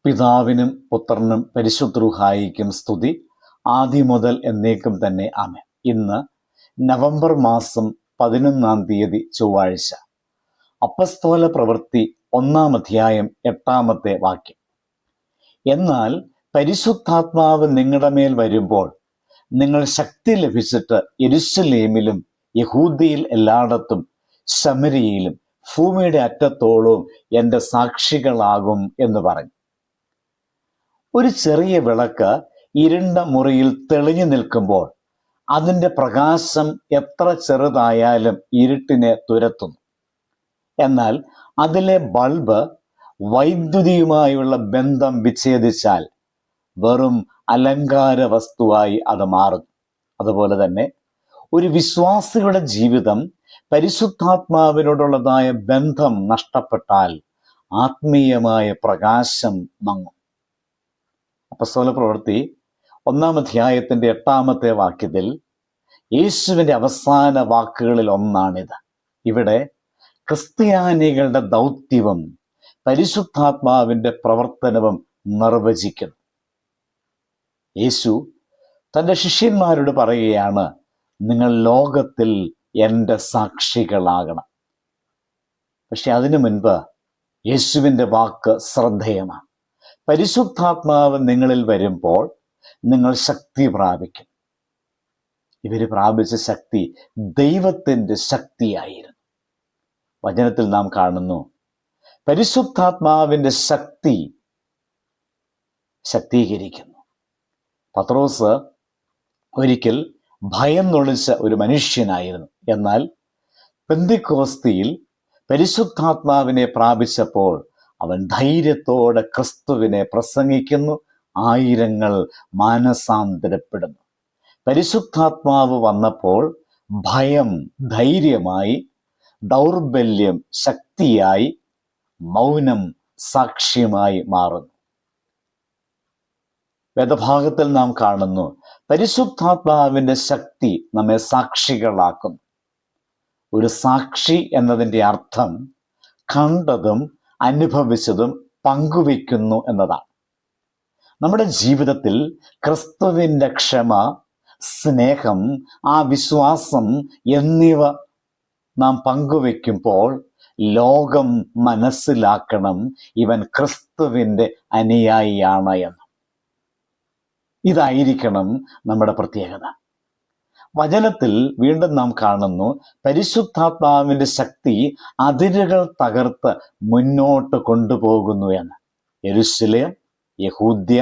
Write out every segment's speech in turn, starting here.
പിതാവിനും പുത്രനും പരിശുദ്ധ റൂഹായിക്കും സ്തുതി, ആദ്യം മുതൽ എന്നേക്കും തന്നെ ആമേൻ. ഇന്ന് നവംബർ മാസം 11 തീയതി ചൊവ്വാഴ്ച. അപ്പസ്തോല പ്രവൃത്തി 1 അധ്യായം 8 വാക്യം. എന്നാൽ പരിശുദ്ധാത്മാവ് നിങ്ങളുടെ മേൽ വരുമ്പോൾ നിങ്ങൾ ശക്തി ലഭിച്ചിട്ട് യെരുശലേമിലും യഹൂദയിൽ എല്ലായിടത്തും ശമരിയയിലും ഭൂമിയുടെ അറ്റത്തോളവും എൻ്റെ സാക്ഷികളാകും എന്ന് പറഞ്ഞു. ഒരു ചെറിയ വിളക്ക് ഇരുണ്ട മുറിയിൽ തെളിഞ്ഞു നിൽക്കുമ്പോൾ അതിൻ്റെ പ്രകാശം എത്ര ചെറുതായാലും ഇരുട്ടിനെ തുരത്തുന്നു. എന്നാൽ അതിലെ ബൾബ് വൈദ്യുതിയുമായുള്ള ബന്ധം വിച്ഛേദിച്ചാൽ വെറും അലങ്കാര വസ്തുവായി അത് മാറുന്നു. അതുപോലെ തന്നെ ഒരു വിശ്വാസിയുടെ ജീവിതം പരിശുദ്ധാത്മാവിനോടുള്ളതായ ബന്ധം നഷ്ടപ്പെട്ടാൽ ആത്മീയമായ പ്രകാശം മങ്ങും. അപ്പസ്തോല പ്രവൃത്തി 1 അധ്യായത്തിൻ്റെ 8 വാക്യത്തിൽ യേശുവിൻ്റെ അവസാന വാക്കുകളിൽ ഒന്നാണിത്. ഇവിടെ ക്രിസ്ത്യാനികളുടെ ദൗത്യവും പരിശുദ്ധാത്മാവിൻ്റെ പ്രവർത്തനവും നിർവചിക്കുന്നു. യേശു തൻ്റെ ശിഷ്യന്മാരോട് പറയുകയാണ്, നിങ്ങൾ ലോകത്തിൽ എൻ്റെ സാക്ഷികളാകണം. പക്ഷെ അതിനു മുൻപ് യേശുവിൻ്റെ വാക്ക് ശ്രദ്ധേയമാണ്. പരിശുദ്ധാത്മാവ് നിങ്ങളിൽ വരുമ്പോൾ നിങ്ങൾ ശക്തി പ്രാപിക്കും. ഇവർ പ്രാപിച്ച ശക്തി ദൈവത്തിൻ്റെ ശക്തിയായിരുന്നു. വചനത്തിൽ നാം കാണുന്നു, പരിശുദ്ധാത്മാവിൻ്റെ ശക്തി ശക്തീകരിക്കുന്നു. പത്രോസ് ഒരിക്കൽ ഭയം നൊളിച്ച ഒരു മനുഷ്യനായിരുന്നു. എന്നാൽ പെന്തിക്കോസ്തിയിൽ പരിശുദ്ധാത്മാവിനെ പ്രാപിച്ചപ്പോൾ അവൻ ധൈര്യത്തോടെ ക്രിസ്തുവിനെ പ്രസംഗിക്കുന്നു. ആയിരങ്ങൾ മാനസാന്തരപ്പെടുന്നു. പരിശുദ്ധാത്മാവ് വന്നപ്പോൾ ഭയം ധൈര്യമായി, ദൗർബല്യം ശക്തിയായി, മൗനം സാക്ഷ്യമായി മാറുന്നു. വേദഭാഗത്തിൽ നാം കാണുന്നു, പരിശുദ്ധാത്മാവിൻ്റെ ശക്തി നമ്മെ സാക്ഷികളാക്കുന്നു. ഒരു സാക്ഷി എന്നതിൻ്റെ അർത്ഥം കണ്ടതും അനുഭവിച്ചതും പങ്കുവയ്ക്കുന്നു എന്നതാണ്. നമ്മുടെ ജീവിതത്തിൽ ക്രിസ്തുവിൻ്റെ ക്ഷമ, സ്നേഹം, ആ വിശ്വാസം എന്നിവ നാം പങ്കുവെക്കുമ്പോൾ ലോകം മനസ്സിലാക്കണം ഇവൻ ക്രിസ്തുവിൻ്റെ അനുയായിയാണ് എന്ന്. ഇതായിരിക്കണം നമ്മുടെ പ്രത്യേകത. വചനത്തിൽ വീണ്ടും നാം കാണുന്നു, പരിശുദ്ധാത്മാവിൻ്റെ ശക്തി അതിരുകൾ തകർത്ത് മുന്നോട്ട് കൊണ്ടുപോകുന്നു എന്ന്. യെരുശലേം, യഹൂദ്യ,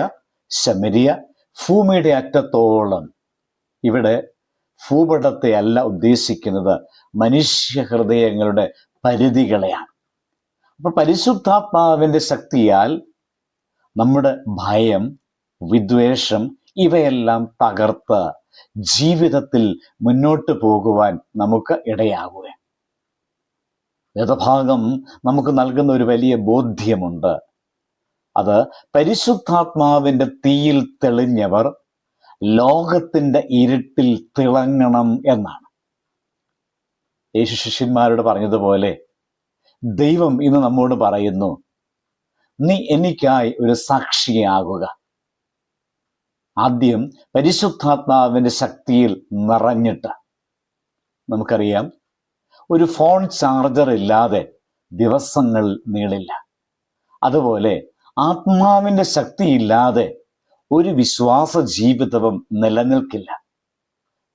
ശമരിയ, ഭൂമിയുടെ അറ്റത്തോളം. ഇവിടെ ഭൂപടത്തെ അല്ല ഉദ്ദേശിക്കുന്നത്, മനുഷ്യ ഹൃദയങ്ങളുടെ പരിധികളെയാണ്. അപ്പോൾ പരിശുദ്ധാത്മാവിൻ്റെ ശക്തിയാൽ നമ്മുടെ ഭയം, വിദ്വേഷം ഇവയെല്ലാം തകർത്ത് ജീവിതത്തിൽ മുന്നോട്ട് പോകുവാൻ നമുക്ക് ഇടയാകുക. വേദഭാഗം നമുക്ക് നൽകുന്ന ഒരു വലിയ ബോധ്യമുണ്ട്. അത് പരിശുദ്ധാത്മാവിൻ്റെ തീയിൽ തെളിഞ്ഞവർ ലോകത്തിൻ്റെ ഇരുട്ടിൽ തിളങ്ങണം എന്നാണ്. യേശു ശിഷ്യന്മാരോട് പറഞ്ഞതുപോലെ ദൈവം ഇന്ന് നമ്മോട് പറയുന്നു, നീ എനിക്കായി ഒരു സാക്ഷിയാകുക. ആദ്യം പരിശുദ്ധാത്മാവിൻ്റെ ശക്തിയിൽ നിറഞ്ഞിട്ട്. നമുക്കറിയാം, ഒരു ഫോൺ ചാർജർ ഇല്ലാതെ ദിവസങ്ങൾ നീളില്ല. അതുപോലെ ആത്മാവിൻ്റെ ശക്തിയില്ലാതെ ഒരു വിശ്വാസ ജീവിതവും നിലനിൽക്കില്ല.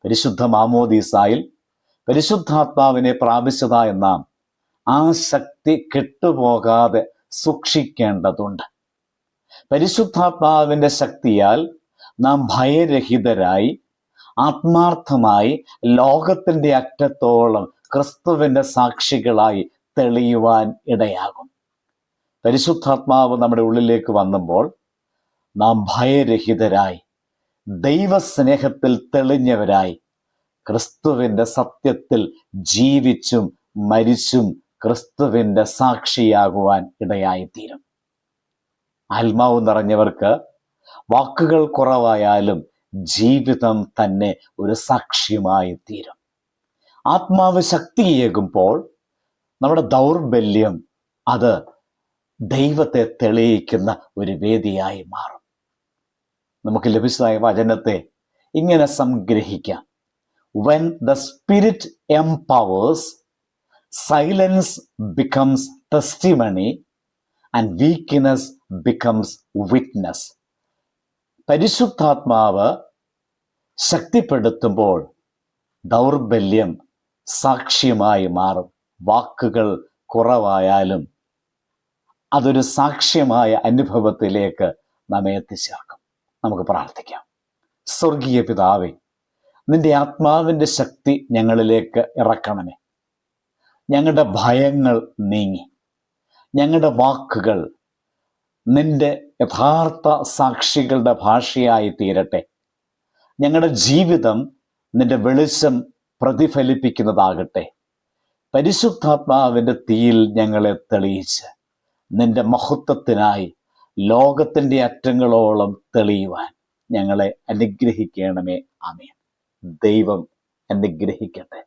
പരിശുദ്ധ മാമോദീസായിൽ പരിശുദ്ധാത്മാവിനെ പ്രാപിച്ചതായ നാം ആ ശക്തി കെട്ടുപോകാതെ സൂക്ഷിക്കേണ്ടതുണ്ട്. പരിശുദ്ധാത്മാവിൻ്റെ ശക്തിയാൽ നാം ഭയരഹിതരായി ആത്മാർത്ഥമായി ലോകത്തിൻ്റെ അറ്റത്തോളം ക്രിസ്തുവിൻ്റെ സാക്ഷികളായി തെളിയുവാൻ ഇടയാകും. പരിശുദ്ധാത്മാവ് നമ്മുടെ ഉള്ളിലേക്ക് വന്നപ്പോൾ നാം ഭയരഹിതരായി, ദൈവസ്നേഹത്തിൽ തെളിഞ്ഞവരായി, ക്രിസ്തുവിൻ്റെ സത്യത്തിൽ ജീവിച്ചും മരിച്ചും ക്രിസ്തുവിൻ്റെ സാക്ഷിയാകുവാൻ ഇടയായിത്തീരും. ആത്മാവ് നിറഞ്ഞവർക്ക് വാക്കുകൾ കുറവായാലും ജീവിതം തന്നെ ഒരു സാക്ഷ്യമായി തീരും. ആത്മാവ് ശക്തിയേകുമ്പോൾ നമ്മുടെ ദൗർബല്യം അത് ദൈവത്തെ തെളിയിക്കുന്ന ഒരു വേദിയായി മാറും. നമുക്ക് ലഭിച്ചതായ വചനത്തെ ഇങ്ങനെ സംഗ്രഹിക്കാം: When the Spirit empowers, silence becomes testimony and weakness becomes witness. പരിശുദ്ധാത്മാവ് ശക്തിപ്പെടുത്തുമ്പോൾ ദൗർബല്യം സാക്ഷ്യമായി മാറും. വാക്കുകൾ കുറവായാലും അതൊരു സാക്ഷ്യമായ അനുഭവത്തിലേക്ക് നമ്മെ എത്തിച്ചേർക്കും. നമുക്ക് പ്രാർത്ഥിക്കാം. സ്വർഗീയ പിതാവേ, നിന്റെ ആത്മാവിൻ്റെ ശക്തി ഞങ്ങളിലേക്ക് ഇറക്കണമേ. ഞങ്ങളുടെ ഭയങ്ങൾ നീങ്ങി ഞങ്ങളുടെ വാക്കുകൾ നിന്റെ യഥാർത്ഥ സാക്ഷികളുടെ ഭാഷയായി തീരട്ടെ. ഞങ്ങളുടെ ജീവിതം നിന്റെ വെളിച്ചം പ്രതിഫലിപ്പിക്കുന്നതാകട്ടെ. പരിശുദ്ധാത്മാവിൻ്റെ തീയിൽ ഞങ്ങളെ തെളിയിച്ച് നിന്റെ മഹത്വത്തിനായി ലോകത്തിൻ്റെ അറ്റങ്ങളോളം തെളിയുവാൻ ഞങ്ങളെ അനുഗ്രഹിക്കണമേ. ആമേൻ. ദൈവം അനുഗ്രഹിക്കട്ടെ.